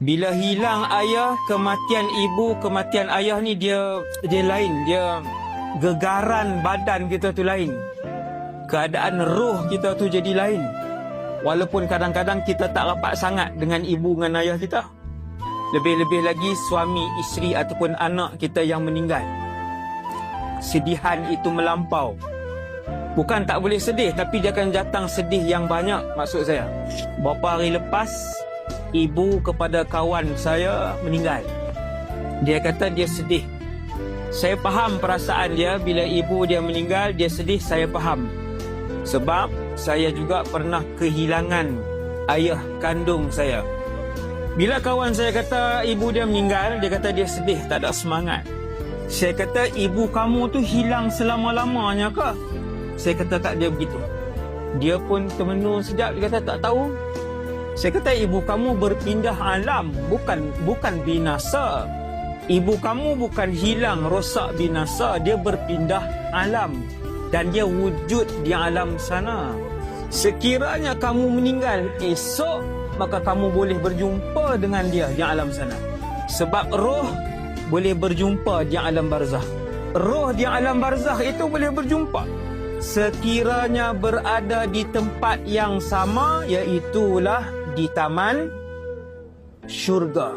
Bila hilang ayah, kematian ibu, kematian ayah ni dia lain. Dia gegaran badan kita tu lain. Keadaan roh kita tu jadi lain. Walaupun kadang-kadang kita tak rapat sangat dengan ibu dengan ayah kita. Lebih-lebih lagi suami, isteri ataupun anak kita yang meninggal. Sedihan itu melampau. Bukan tak boleh sedih, tapi dia akan datang sedih yang banyak, maksud saya. Beberapa hari lepas, ibu kepada kawan saya meninggal. Dia kata dia sedih. Saya faham perasaan dia bila ibu dia meninggal, dia sedih, saya faham. Sebab saya juga pernah kehilangan ayah kandung saya. Bila kawan saya kata ibu dia meninggal, dia kata dia sedih, tak ada semangat. Saya kata, ibu kamu tu hilang selama-lamanya ke? Saya kata tak, dia begitu. Dia pun termenung sekejap, dia kata tak tahu. Saya kata ibu kamu berpindah alam, bukan binasa. Ibu kamu bukan hilang, rosak, binasa. Dia berpindah alam. Dan dia wujud di alam sana. Sekiranya kamu meninggal esok, maka kamu boleh berjumpa dengan dia di alam sana. Sebab roh boleh berjumpa di alam barzah. Roh di alam barzah itu boleh berjumpa. Sekiranya berada di tempat yang sama, iaitulah di taman syurga.